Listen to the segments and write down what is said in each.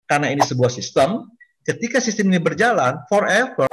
karena ini sebuah sistem, ketika sistem ini berjalan forever.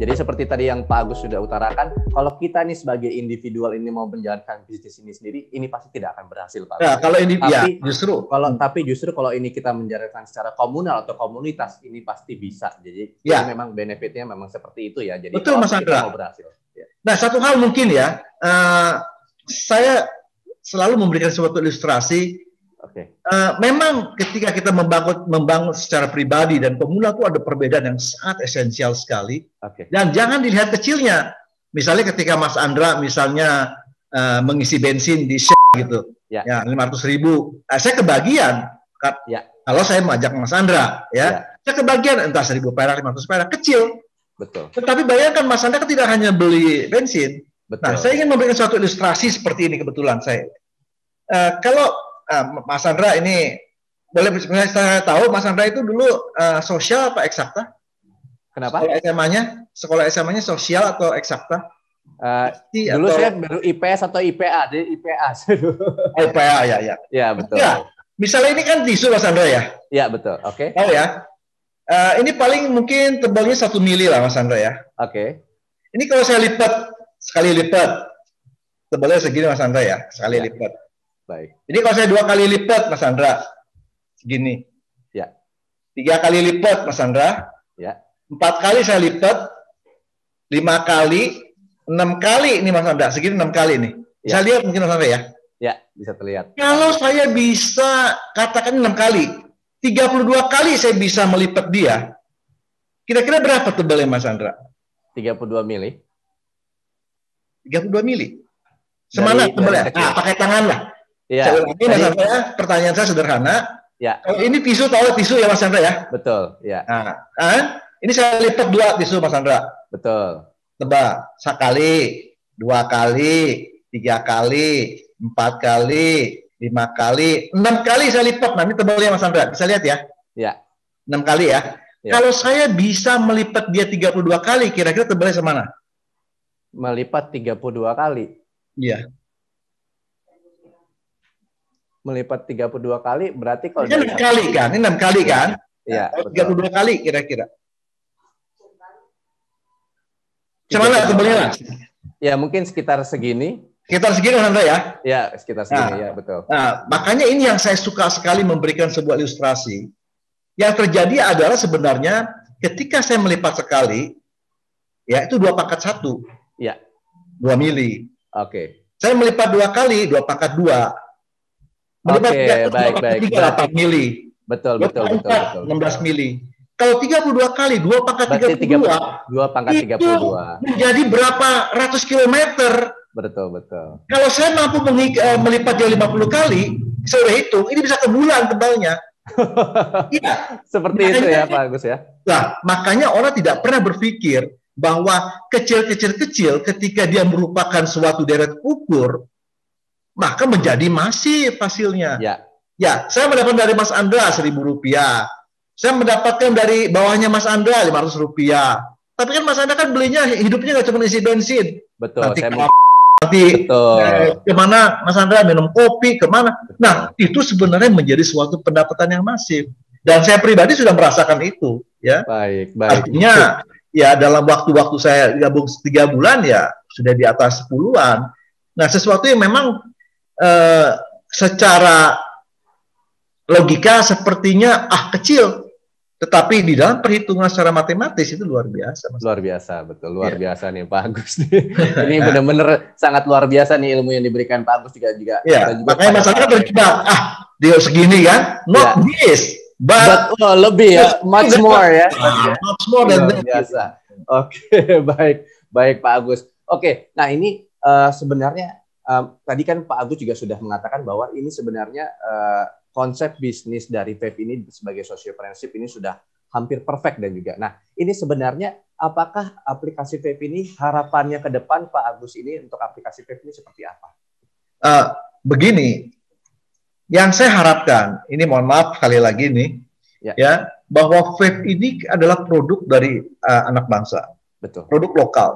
Jadi seperti tadi yang Pak Agus sudah utarakan, kalau kita nih sebagai individual ini mau menjalankan bisnis ini sendiri, ini pasti tidak akan berhasil, Pak Agus. Ya, kalau ini tapi justru kalau ini kita menjalankan secara komunal atau komunitas, ini pasti bisa. Jadi memang benefitnya memang seperti itu ya. Jadi betul, Mas Andra. Mau berhasil. Ya. Nah, satu hal mungkin ya, saya selalu memberikan suatu ilustrasi. Memang ketika kita membangun secara pribadi dan pemula itu ada perbedaan yang sangat esensial sekali. Dan jangan dilihat kecilnya. Misalnya ketika Mas Andra misalnya mengisi bensin di Shell gitu, ya 500.000. Saya kebagian. Kalau saya mengajak Mas Andra, saya kebagian entah 1.000 perak, 500 perak, kecil. Betul. Tetapi bayangkan Mas Andra kan tidak hanya beli bensin. Betul. Nah, saya ingin memberikan suatu ilustrasi seperti ini kebetulan saya. Kalau Mas Andra ini boleh saya tahu Mas Andra itu dulu sosial apa eksakta? Kenapa? Sekolah SMA-nya sosial atau eksakta? Dulu saya baru IPS atau IPA, jadi IPA. IPA ya. Ya betul. Ya, misalnya ini kan tisu Mas Andra ya? Ya betul. Oke. Oh ya. Ini paling mungkin tebalnya 1 mili lah Mas Andra ya. Oke. Ini kalau saya lipat sekali lipat tebalnya segini Mas Andra ya, sekali lipat. Baik. Jadi kalau saya 2 kali lipat, Mas Andra, segini. Ya. 3 kali lipat, Mas Andra. Ya. 4 kali saya lipat, 5 kali, 6 kali ini Mas Andra, segini 6 kali nih. Bisa lihat mungkin Mas Andra ya? Ya, bisa terlihat. Kalau saya bisa katakan 6 kali, 32 kali saya bisa melipat dia. Kira-kira berapa tebalnya Mas Andra? 32 mili. 32 mili. Semana tebalnya? Nah, pakai tangan lah. Ya. Saya ulangi, Mas Andra, pertanyaan saya sederhana. Ya. Kalau ini tisu, tahu tisu ya Mas Andra ya? Betul, ya. Nah, ini saya lipat 2 tisu Mas Andra. Betul. Tebal, sekali, 2 kali, 3 kali, 4 kali, 5 kali, 6 kali saya lipat. Nah, ini tebalnya Mas Andra, bisa lihat ya? Ya. 6 kali ya. Kalau saya bisa melipat dia 32 kali, kira-kira tebalnya semana? Melipat 32 kali? Iya. Melipat 32 kali berarti kalau ini 6 kali kan? Ini 6 kali kan? Iya. 32 kali kira-kira. Gimana tebalnya? Ya mungkin sekitar segini. Sekitar segini Anda ya? Ya, sekitar segini ya, betul. Nah, makanya ini yang saya suka sekali memberikan sebuah ilustrasi. Yang terjadi adalah sebenarnya ketika saya melipat sekali, ya itu 2 pangkat 1. Ya. 2 mili. Oke. Saya melipat 2 kali, 2 pangkat 2. Oke, baik. 8 mili. Betul. 16 mili. Kalau 32 kali 2 pangkat 32, 2 pangkat 32 menjadi berapa ratus kilometer? Betul. Kalau saya mampu melipat dia 50 kali, saya udah hitung, ini bisa ke bulan tebalnya. Iya. Seperti itu ya Pak Agus ya. Nah, makanya orang tidak pernah berpikir bahwa kecil ketika dia merupakan suatu deret ukur, maka menjadi masif hasilnya. Ya, saya mendapatkan dari Mas Andra Rp1.000. Saya mendapatkan dari bawahnya Mas Andra Rp500. Tapi kan Mas Andra kan belinya hidupnya nggak cuma isi bensin. Betul. Nanti kemana Mas Andra minum kopi, kemana. Nah, itu sebenarnya menjadi suatu pendapatan yang masif. Dan saya pribadi sudah merasakan itu. Ya. Baik. Artinya, ya dalam waktu-waktu saya gabung 3 bulan, ya sudah di atas 10-an. Nah, sesuatu yang memang secara logika sepertinya kecil, tetapi di dalam perhitungan secara matematis itu luar biasa. Mas. Luar biasa, betul. Luar biasa nih Pak Agus. Ini benar-benar sangat luar biasa nih ilmu yang diberikan Pak Agus juga. Ya, makanya masalahnya terjebak. Dia segini kan? Not this, but lebih ya, much more ya. Much more than that. Biasa. Oke, baik Pak Agus. Oke, nah ini sebenarnya tadi kan Pak Agus juga sudah mengatakan bahwa ini sebenarnya konsep bisnis dari Vape ini sebagai sociopreneurship ini sudah hampir perfect dan juga. Nah, ini sebenarnya apakah aplikasi Vape ini harapannya ke depan Pak Agus ini untuk aplikasi Vape ini seperti apa? Begini, yang saya harapkan, ini mohon maaf sekali lagi nih, ya bahwa Vape ini adalah produk dari anak bangsa. Betul. Produk lokal.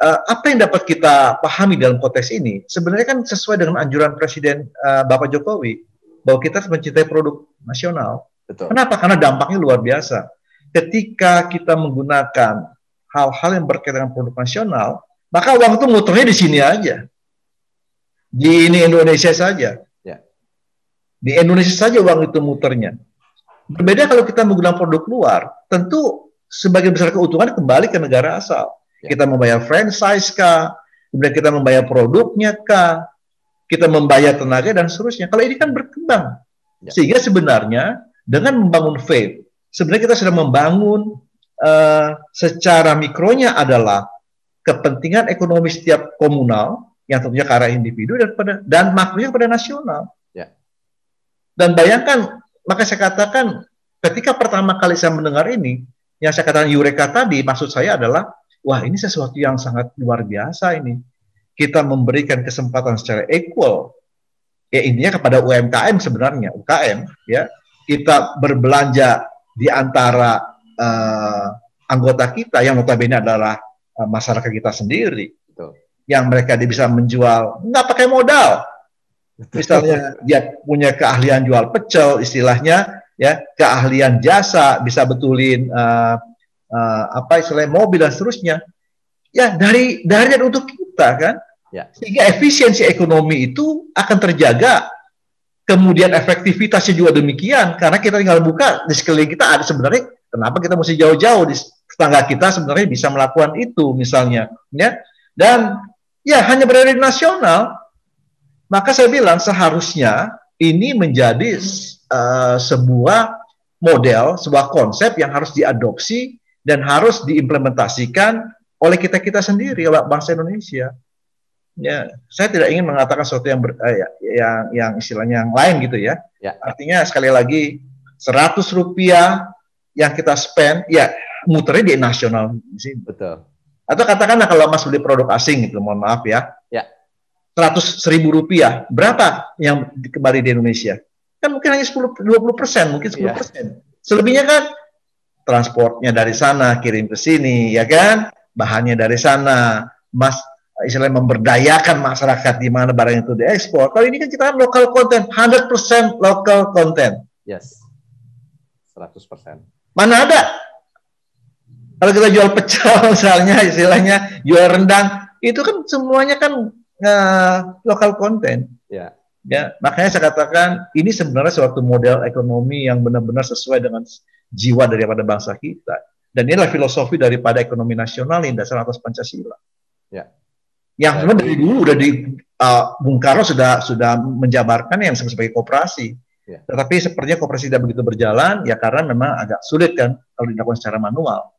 Apa yang dapat kita pahami dalam konteks ini? Sebenarnya kan sesuai dengan anjuran Presiden Bapak Jokowi bahwa kita harus mencintai produk nasional. Betul. Kenapa? Karena dampaknya luar biasa. Ketika kita menggunakan hal-hal yang berkaitan dengan produk nasional, maka uang itu muternya di sini aja. Di Indonesia saja. Ya. Di Indonesia saja uang itu muternya. Berbeda kalau kita menggunakan produk luar, tentu sebagian besar keuntungan kembali ke negara asal. Ya. Kita membayar franchise kah, kemudian kita membayar produknya kah, kita membayar tenaga dan seterusnya. Kalau ini kan berkembang. Ya. Sehingga sebenarnya dengan membangun vape, sebenarnya kita sudah membangun secara mikronya adalah kepentingan ekonomi setiap komunal yang tentunya ke arah individu dan makronya kepada nasional. Ya. Dan bayangkan, maka saya katakan ketika pertama kali saya mendengar ini, yang saya katakan Eureka tadi, maksud saya adalah, wah ini sesuatu yang sangat luar biasa ini. Kita memberikan kesempatan secara equal, ya intinya kepada UMKM sebenarnya, UKM, ya kita berbelanja di antara anggota kita yang notabene adalah masyarakat kita sendiri. Betul. Yang mereka bisa menjual nggak pakai modal. Misalnya dia punya keahlian jual pecel, istilahnya, ya keahlian jasa, bisa betulin apa istilahnya mobil dan seterusnya. Ya dari dan untuk kita kan, ya. Sehingga efisiensi ekonomi itu akan terjaga. Kemudian efektivitasnya juga demikian, karena kita tinggal buka di sekeliling kita ada sebenarnya. Kenapa kita mesti jauh-jauh di tetangga kita sebenarnya bisa melakukan itu misalnya, ya. Dan ya hanya berada di nasional, maka saya bilang seharusnya ini menjadi sebuah model, sebuah konsep yang harus diadopsi dan harus diimplementasikan oleh kita sendiri, oleh bangsa Indonesia. Ya, saya tidak ingin mengatakan sesuatu yang istilahnya yang lain gitu ya. Ya. Artinya sekali lagi 100 rupiah yang kita spend, ya muternya di nasional di sini. Betul. Atau katakanlah kalau Mas beli produk asing gitu, mohon maaf ya. Ya. 100.000 rupiah, berapa yang kembali di Indonesia? Kan mungkin hanya 10-20%, mungkin 10%. Ya. Selebihnya kan transportnya dari sana, kirim ke sini, ya kan? Bahannya dari sana, istilahnya memberdayakan masyarakat di mana barang itu diekspor. Kalau ini kan kita local content, 100% local content. Yes. 100%. Mana ada? Kalau kita jual pecel misalnya, istilahnya jual rendang, itu kan semuanya kan local content. Ya. Ya, makanya saya katakan ini sebenarnya suatu model ekonomi yang benar-benar sesuai dengan jiwa daripada bangsa kita. Dan inilah filosofi daripada ekonomi nasional yang dasar atas Pancasila. Ya. Yang sebenarnya dari dulu udah Bung Karno sudah menjabarkan yang sebagai koperasi. Ya. Tetapi sepertinya koperasi tidak begitu berjalan ya karena memang agak sulit kan kalau dilakukan secara manual.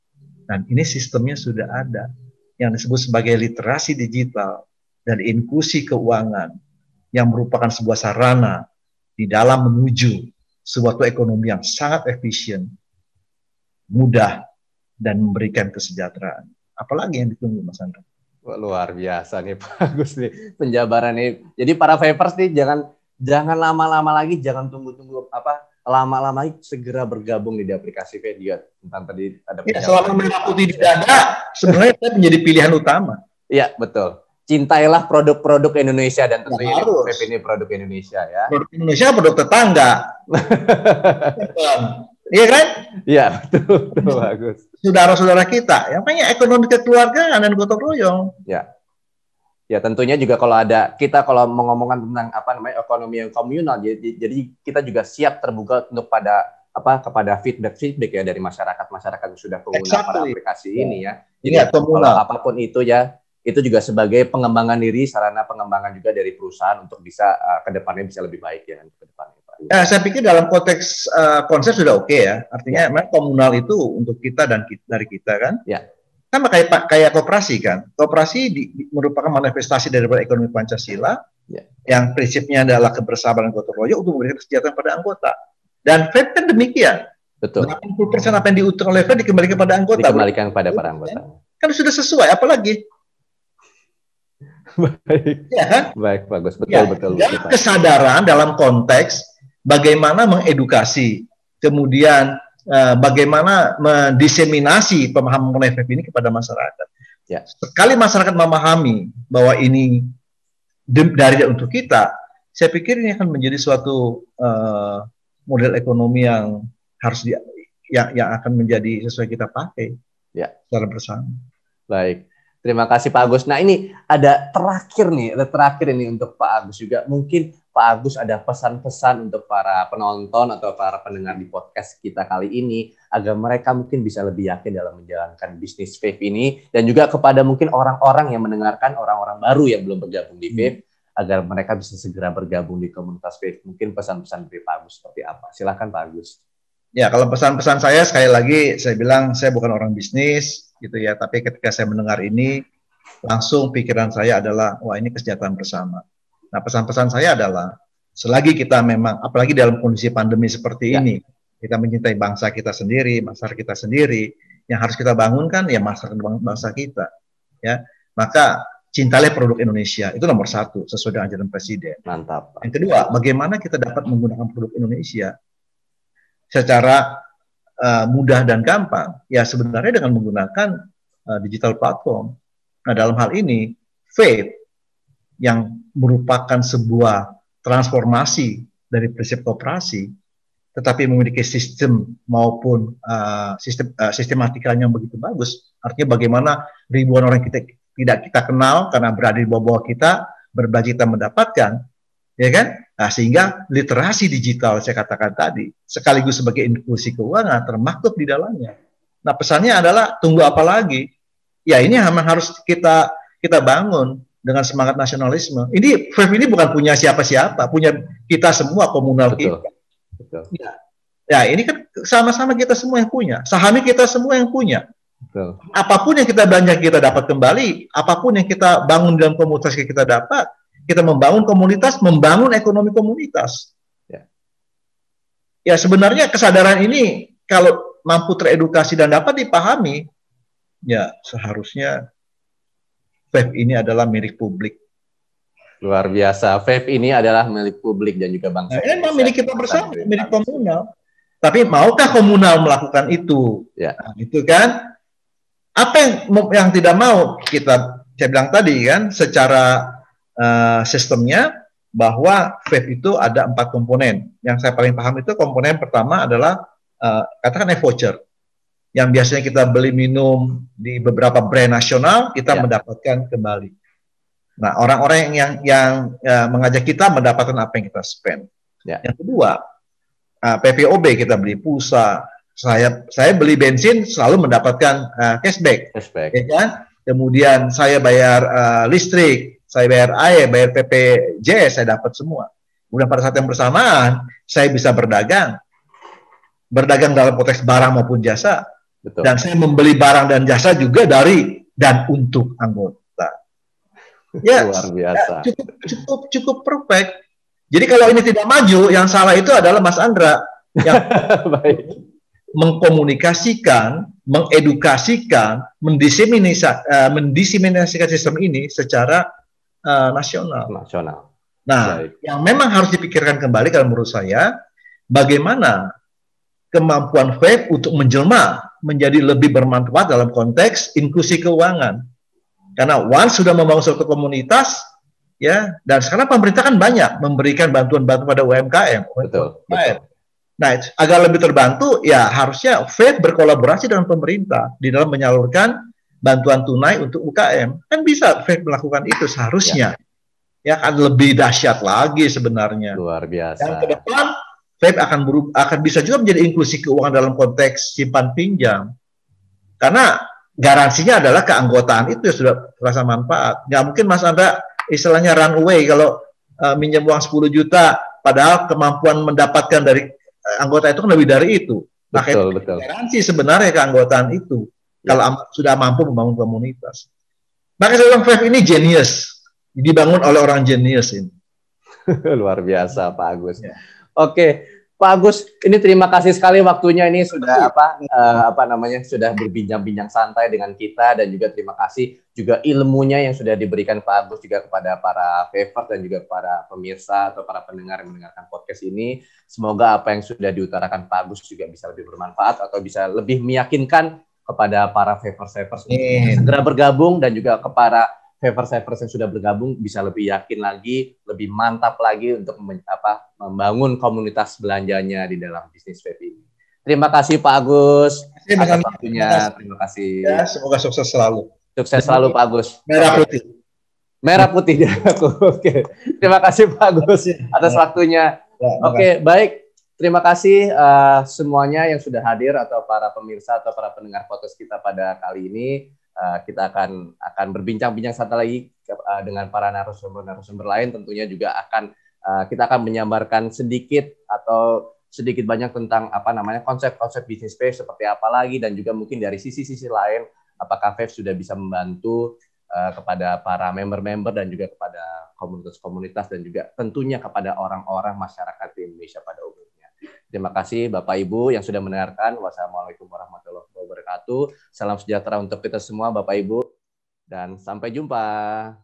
Dan ini sistemnya sudah ada yang disebut sebagai literasi digital dan inklusi keuangan yang merupakan sebuah sarana di dalam menuju suatu ekonomi yang sangat efisien, mudah dan memberikan kesejahteraan. Apalagi yang ditunggu, Mas Andra? Luar biasa nih Pak Agus nih penjabaran nih. Jadi para vapers nih jangan lama-lama lagi, jangan tunggu-tunggu lama-lama lagi, segera bergabung di aplikasi Vediot. Tentang tadi ada selama merah putih di dada sebenarnya itu menjadi pilihan utama. Iya, betul. Cintailah produk-produk Indonesia dan tentunya vape ini produk Indonesia ya. Produk Indonesia, produk tetangga. Iya kan? Iya, betul bagus. Saudara-saudara kita, yang namanya ekonomi kekeluargaan dan gotong royong. Ya. Ya, tentunya juga kalau mengomongkan tentang ekonomi yang komunal, jadi kita juga siap terbuka untuk kepada feedback ya dari masyarakat yang sudah pengguna pada aplikasi ini ya. Jadi kalau apapun itu ya, itu juga sebagai pengembangan diri, sarana pengembangan juga dari perusahaan untuk bisa ke depannya bisa lebih baik ya ke depannya. Saya pikir dalam konteks konsep sudah oke ya. Artinya memang komunal itu untuk kita dan dari kita kan. Ya. Sama kayak koperasi kan. Koperasi merupakan manifestasi daripada ekonomi Pancasila. Ya. Yang prinsipnya adalah kebersamaan gotong royong untuk memberikan kesejahteraan pada anggota. Dan vape kan demikian. Betul. 80% apa yang diutur oleh vape dikembalikan pada anggota. Dikembalikan pada para anggota. Kan sudah sesuai, apalagi. Baik. Ya kan? Baik, bagus. Betul. Kesadaran dalam konteks bagaimana mengedukasi, kemudian bagaimana mendiseminasi pemahaman mengenai FEP ini kepada masyarakat. Ya. Sekali masyarakat memahami bahwa ini dari dan untuk kita, saya pikir ini akan menjadi suatu model ekonomi yang harus yang akan menjadi sesuai kita pakai secara bersama. Baik. Terima kasih Pak Agus. Nah ini ada terakhir ini untuk Pak Agus juga. Mungkin Pak Agus ada pesan-pesan untuk para penonton atau para pendengar di podcast kita kali ini agar mereka mungkin bisa lebih yakin dalam menjalankan bisnis vape ini, dan juga kepada mungkin orang-orang yang mendengarkan, orang-orang baru yang belum bergabung di vape, agar mereka bisa segera bergabung di komunitas vape. Mungkin pesan-pesan dari Pak Agus seperti apa? Silakan Pak Agus. Ya, kalau pesan-pesan saya sekali lagi saya bilang saya bukan orang bisnis gitu ya, tapi ketika saya mendengar ini langsung pikiran saya adalah wah ini kesejahteraan bersama. Nah, pesan-pesan saya adalah selagi kita memang apalagi dalam kondisi pandemi seperti ini, kita mencintai bangsa kita sendiri, masyarakat kita sendiri, yang harus kita bangunkan ya masyarakat bangsa kita. Ya. Maka cintailah produk Indonesia, itu nomor satu sesuai dengan ajaran Presiden. Mantap. Yang kedua, bagaimana kita dapat menggunakan produk Indonesia secara mudah dan gampang, ya sebenarnya dengan menggunakan digital platform. Nah, dalam hal ini, vape yang merupakan sebuah transformasi dari prinsip koperasi, tetapi memiliki sistem maupun sistematikanya yang begitu bagus. Artinya bagaimana ribuan orang tidak kita kenal karena berada di bawah kita, berbagi kita mendapatkan, ya kan? Nah, sehingga literasi digital saya katakan tadi sekaligus sebagai inklusi keuangan termaktub di dalamnya. Nah, pesannya adalah tunggu apa lagi? Ya ini memang harus kita bangun dengan semangat nasionalisme. Ini vape ini bukan punya siapa-siapa, punya kita semua, komunal kita. Betul. Ya ini kan sama-sama kita semua yang punya, sahamnya kita semua yang punya. Betul. Apapun yang kita belanja kita dapat kembali, apapun yang kita bangun dalam komunitas kita dapat. Kita membangun komunitas, membangun ekonomi komunitas. Ya sebenarnya kesadaran ini kalau mampu teredukasi dan dapat dipahami, ya seharusnya vape ini adalah milik publik. Luar biasa, vape ini adalah milik publik dan juga bangsa. Nah, memang milik kita bersama, milik komunal. Tapi maukah komunal melakukan itu? Ya. Nah, itu kan apa yang tidak mau saya bilang tadi kan secara sistemnya bahwa vape itu ada 4 komponen. Yang saya paling paham itu komponen pertama adalah katakan e-voucher. Yang biasanya kita beli minum di beberapa brand nasional, kita mendapatkan kembali. Nah, orang-orang yang mengajak kita mendapatkan apa yang kita spend. Yang kedua, PPOB kita beli pulsa. Saya beli bensin selalu mendapatkan cashback. Ya kan? Kemudian saya bayar listrik, saya bayar air, bayar PPJS, saya dapat semua. Kemudian pada saat yang bersamaan, saya bisa berdagang dalam konteks barang maupun jasa. Betul. Dan saya membeli barang dan jasa juga dari dan untuk anggota. Ya, luar biasa. Ya, cukup perfect. Jadi kalau ini tidak maju, yang salah itu adalah Mas Andra yang mengkomunikasikan, mengedukasikan, mendiseminasikan sistem ini secara nasional. Nah, yang memang harus dipikirkan kembali kalau menurut saya, bagaimana kemampuan vape untuk menjelma menjadi lebih bermanfaat dalam konteks inklusi keuangan. Karena once sudah membangun suatu komunitas, ya, dan sekarang pemerintah kan banyak memberikan bantuan-bantuan pada UMKM. Betul. Nah, agar lebih terbantu, ya harusnya vape berkolaborasi dengan pemerintah di dalam menyalurkan bantuan tunai untuk UKM. Kan bisa vape melakukan itu seharusnya. Ya kan lebih dahsyat lagi sebenarnya. Luar biasa. Dan ke depan vape akan bisa juga menjadi inklusi keuangan dalam konteks simpan pinjam. Karena garansinya adalah keanggotaan itu sudah terasa manfaat. Nggak mungkin Mas Andra istilahnya run away kalau minjam uang 10 juta padahal kemampuan mendapatkan dari anggota itu kan lebih dari itu. Betul. Garansi sebenarnya keanggotaan itu. Kalau sudah mampu membangun komunitas. Maka saya bilang vape ini genius. Dibangun oleh orang genius ini. Luar biasa Pak Agus. Oke, Pak Agus, ini terima kasih sekali waktunya, ini sudah sudah berbincang-bincang santai dengan kita, dan juga terima kasih juga ilmunya yang sudah diberikan Pak Agus juga kepada para favor dan juga para pemirsa atau para pendengar yang mendengarkan podcast ini. Semoga apa yang sudah diutarakan Pak Agus juga bisa lebih bermanfaat atau bisa lebih meyakinkan kepada para favors segera bergabung, dan juga kepada favors yang sudah bergabung bisa lebih yakin lagi, lebih mantap lagi untuk membangun komunitas belanjanya di dalam bisnis vape ini. Terima kasih Pak Agus atas waktunya. Terima kasih. Ya, semoga sukses selalu. Sukses selalu Pak Agus. Merah putih. Merah putih dia aku. Oke. Terima kasih Pak Agus atas waktunya. Oke, baik. Terima kasih semuanya yang sudah hadir, atau para pemirsa atau para pendengar podcast kita pada kali ini. Kita akan berbincang-bincang santai lagi dengan para narasumber lain. Tentunya juga kita akan menyambarkan sedikit banyak tentang konsep-konsep bisnis vape seperti apa lagi, dan juga mungkin dari sisi-sisi lain apakah vape sudah bisa membantu kepada para member-member dan juga kepada komunitas-komunitas, dan juga tentunya kepada orang-orang masyarakat di Indonesia pada umumnya. Terima kasih Bapak Ibu yang sudah mendengarkan. Wassalamualaikum warahmatullahi wabarakatuh. Salam sejahtera untuk kita semua Bapak Ibu, dan sampai jumpa.